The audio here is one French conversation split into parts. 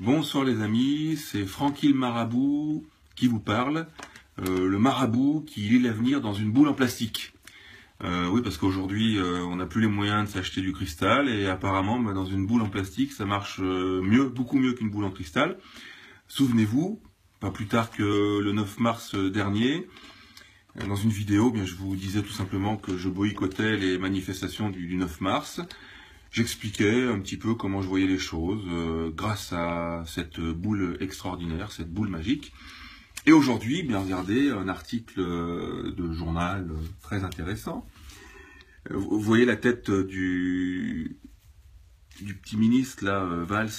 Bonsoir les amis, c'est Francky le marabout qui vous parle. Le marabout qui lit l'avenir dans une boule en plastique. Oui, parce qu'aujourd'hui, on n'a plus les moyens de s'acheter du cristal et apparemment, dans une boule en plastique, ça marche mieux, beaucoup mieux qu'une boule en cristal. Souvenez-vous, pas plus tard que le 9 mars dernier, dans une vidéo, je vous disais tout simplement que je boycottais les manifestations du 9 mars. J'expliquais un petit peu comment je voyais les choses grâce à cette boule extraordinaire, cette boule magique. Et aujourd'hui, regardez un article de journal très intéressant. Vous voyez la tête du petit ministre là, Valls.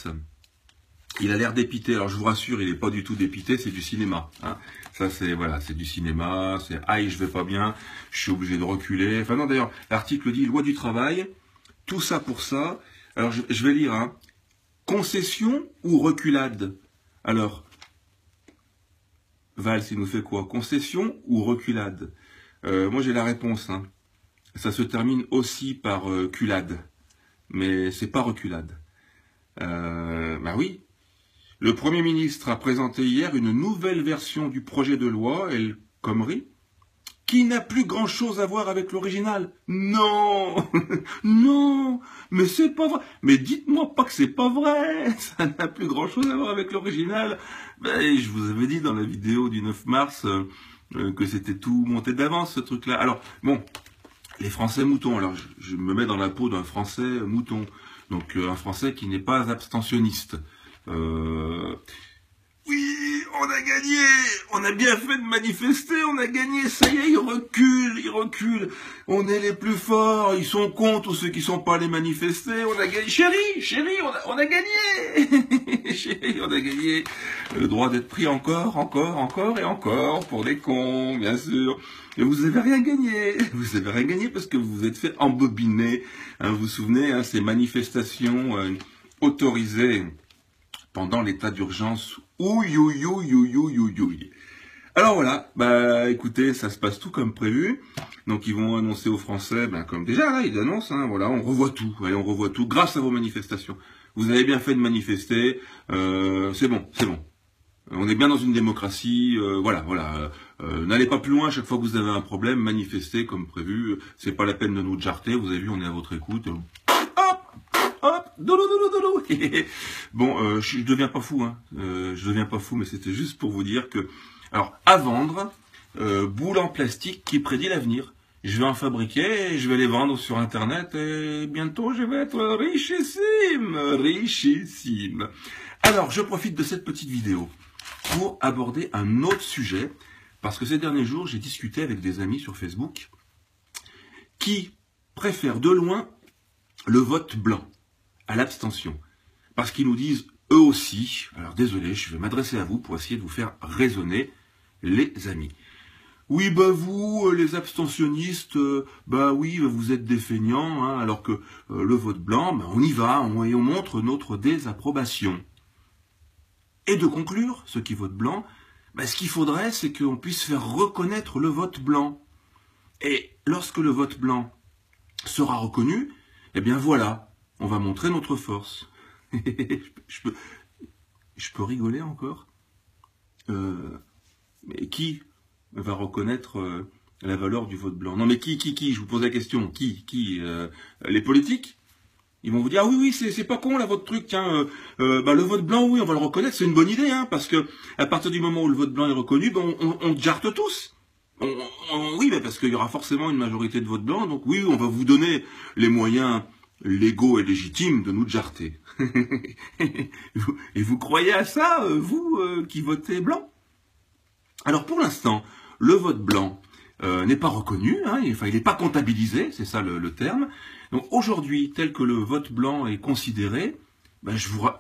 Il a l'air dépité. Alors je vous rassure, il n'est pas du tout dépité, c'est du cinéma. Hein. Ça c'est voilà, c'est du cinéma. C'est aïe, je vais pas bien, je suis obligé de reculer. Enfin non, d'ailleurs, l'article dit loi du travail. Tout ça pour ça. Alors je vais lire. Hein. Concession ou reculade? Alors, Valls, il nous fait quoi? Concession ou reculade? Moi j'ai la réponse. Hein. Ça se termine aussi par culade. Mais c'est pas reculade. Oui. Le Premier ministre a présenté hier une nouvelle version du projet de loi, El Khomri, qui n'a plus grand-chose à voir avec l'original. Non, non, mais c'est pas vrai. Mais dites-moi pas que c'est pas vrai. Ça n'a plus grand-chose à voir avec l'original. Je vous avais dit dans la vidéo du 9 mars que c'était tout monté d'avance, ce truc-là. Alors, bon, les Français moutons. Alors, je me mets dans la peau d'un Français mouton. Donc, un Français qui n'est pas abstentionniste. Oui, on a gagné, on a bien fait de manifester, on a gagné, ça y est, ils reculent, on est les plus forts, ils sont contre ceux qui sont pas allés manifester, on a gagné, chérie, on a gagné, chérie, on a gagné, le droit d'être pris encore et encore, pour des cons, bien sûr, et vous avez rien gagné parce que vous vous êtes fait embobiner, hein, vous vous souvenez, hein, ces manifestations autorisées pendant l'état d'urgence. Ouï. Alors voilà, écoutez, ça se passe tout comme prévu. Donc ils vont annoncer aux Français, comme déjà là, ils annoncent, hein, voilà, on revoit tout. Allez, on revoit tout grâce à vos manifestations. Vous avez bien fait de manifester, c'est bon. On est bien dans une démocratie, voilà. N'allez pas plus loin à chaque fois que vous avez un problème, manifestez comme prévu. C'est pas la peine de nous jarter, vous avez vu, on est à votre écoute. Hop, doulou. Bon, je deviens pas fou, hein. Mais c'était juste pour vous dire que, alors, à vendre, boule en plastique qui prédit l'avenir. Je vais en fabriquer, je vais les vendre sur Internet et bientôt je vais être richissime. Alors, je profite de cette petite vidéo pour aborder un autre sujet, parce que ces derniers jours, j'ai discuté avec des amis sur Facebook qui préfèrent de loin le vote blanc à l'abstention. Parce qu'ils nous disent, eux aussi, alors désolé, je vais m'adresser à vous pour essayer de vous faire raisonner, les amis. Oui, vous, les abstentionnistes, oui, vous êtes des feignants, hein, alors que le vote blanc, on y va, et on montre notre désapprobation. Et de conclure, ceux qui votent blanc, ce qu'il faudrait, c'est qu'on puisse faire reconnaître le vote blanc. Et lorsque le vote blanc sera reconnu, voilà, on va montrer notre force. je peux rigoler encore. Mais qui va reconnaître la valeur du vote blanc? Non mais qui? Je vous pose la question. Qui les politiques? Ils vont vous dire, ah oui, c'est pas con là votre truc, tiens, le vote blanc, oui, on va le reconnaître, c'est une bonne idée, hein, parce que à partir du moment où le vote blanc est reconnu, on jarte tous. Oui, parce qu'il y aura forcément une majorité de vote blanc, donc oui, on va vous donner les moyens légaux et légitimes de nous jarter. Et vous croyez à ça, vous qui votez blanc? Alors pour l'instant, le vote blanc n'est pas reconnu, hein, il n'est pas comptabilisé, c'est ça le terme. Donc aujourd'hui, tel que le vote blanc est considéré,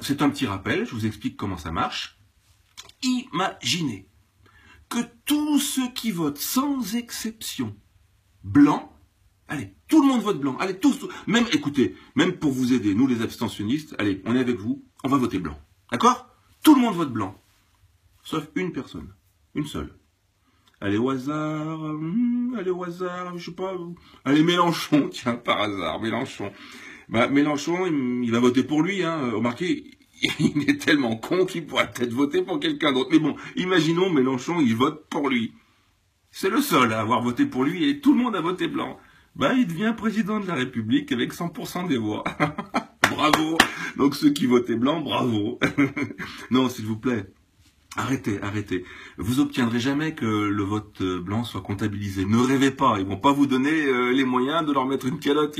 c'est un petit rappel, je vous explique comment ça marche. Imaginez que tous ceux qui votent sans exception blanc, allez, tout le monde vote blanc. Allez, tous, même, écoutez, même pour vous aider, nous les abstentionnistes, allez, on est avec vous, on va voter blanc. D'accord? Tout le monde vote blanc. Sauf une personne. Une seule. Allez, au hasard, je sais pas. Allez, Mélenchon, tiens, par hasard, Mélenchon. Mélenchon, il va voter pour lui, hein. Remarquez, il est tellement con qu'il pourrait peut-être voter pour quelqu'un d'autre. Mais bon, imaginons Mélenchon, il vote pour lui. C'est le seul à avoir voté pour lui et tout le monde a voté blanc. Bah, il devient président de la République avec 100% des voix. Bravo. Donc ceux qui votaient blanc, bravo. Non, s'il vous plaît. Arrêtez, arrêtez. Vous obtiendrez jamais que le vote blanc soit comptabilisé. Ne rêvez pas. Ils vont pas vous donner les moyens de leur mettre une calotte.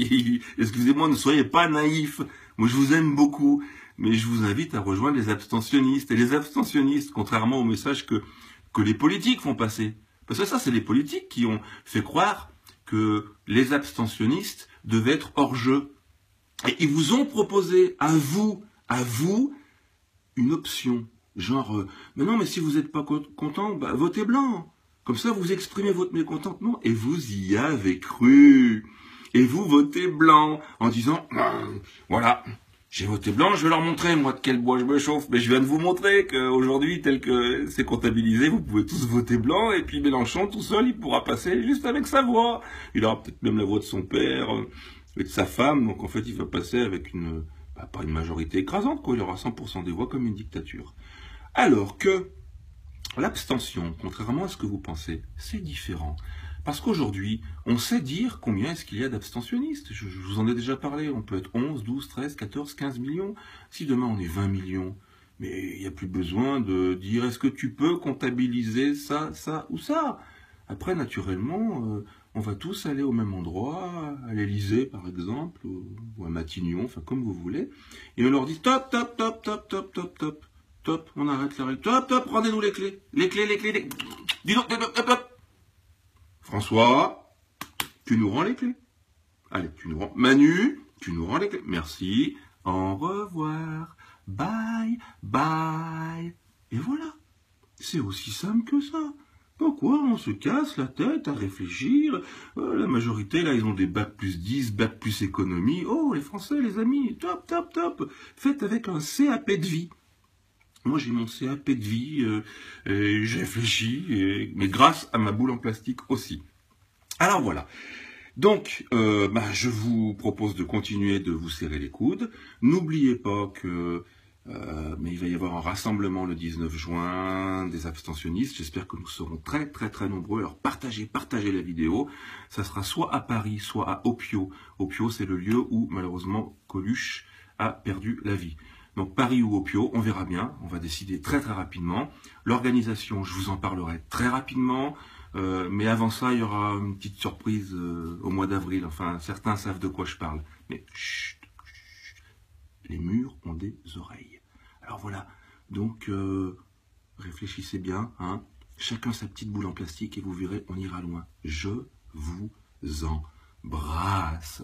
Excusez-moi, ne soyez pas naïfs. Moi, je vous aime beaucoup. Mais je vous invite à rejoindre les abstentionnistes. Et les abstentionnistes, contrairement au message que les politiques font passer. Parce que ça, c'est les politiques qui ont fait croire que les abstentionnistes devaient être hors jeu. Et ils vous ont proposé, à vous, une option. Genre, mais non, mais si vous n'êtes pas content, bah, votez blanc. Comme ça, vous exprimez votre mécontentement. Et vous y avez cru. Et vous votez blanc en disant, voilà, j'ai voté blanc, je vais leur montrer, moi, de quel bois je me chauffe. Mais je viens de vous montrer qu'aujourd'hui, tel que c'est comptabilisé, vous pouvez tous voter blanc. Et puis Mélenchon, tout seul, il pourra passer juste avec sa voix. Il aura peut-être même la voix de son père et de sa femme. Donc, en fait, il va passer avec pas une majorité écrasante, quoi. Il aura 100% des voix comme une dictature. Alors que l'abstention, contrairement à ce que vous pensez, c'est différent. Parce qu'aujourd'hui, on sait dire combien est-ce qu'il y a d'abstentionnistes. Je vous en ai déjà parlé, on peut être 11, 12, 13, 14, 15 millions. Si demain on est 20 millions, mais il n'y a plus besoin de dire est-ce que tu peux comptabiliser ça, ça ou ça. Après, naturellement, on va tous aller au même endroit, à l'Élysée par exemple, ou à Matignon, enfin comme vous voulez, et on leur dit top, top, top, top, top, top, top. Top, on arrête la règle. Top, top, rendez-nous les clés. Les clés. Dis donc, top, top, top. François, tu nous rends les clés. Allez, tu nous rends. Manu, tu nous rends les clés. Merci. Au revoir. Bye, bye. Et voilà. C'est aussi simple que ça. Pourquoi on se casse la tête à réfléchir? La majorité, là, ils ont des bac plus 10, bac plus économie. Oh, les Français, les amis, top, top, top. Faites avec un CAP de vie. Moi, j'ai mon CAP de vie, et j'ai réfléchi, mais grâce à ma boule en plastique aussi. Alors voilà. Donc, je vous propose de continuer de vous serrer les coudes. N'oubliez pas que mais il va y avoir un rassemblement le 19 juin des abstentionnistes. J'espère que nous serons très très très nombreux. Alors partagez la vidéo. Ça sera soit à Paris, soit à Opio. Opio, c'est le lieu où malheureusement Coluche a perdu la vie. Donc Paris ou Opio, on verra bien, on va décider très très rapidement. L'organisation, je vous en parlerai très rapidement, mais avant ça, il y aura une petite surprise au mois d'avril. Enfin, certains savent de quoi je parle. Mais chut, les murs ont des oreilles. Alors voilà, donc réfléchissez bien, hein. Chacun sa petite boule en plastique et vous verrez, on ira loin. Je vous embrasse.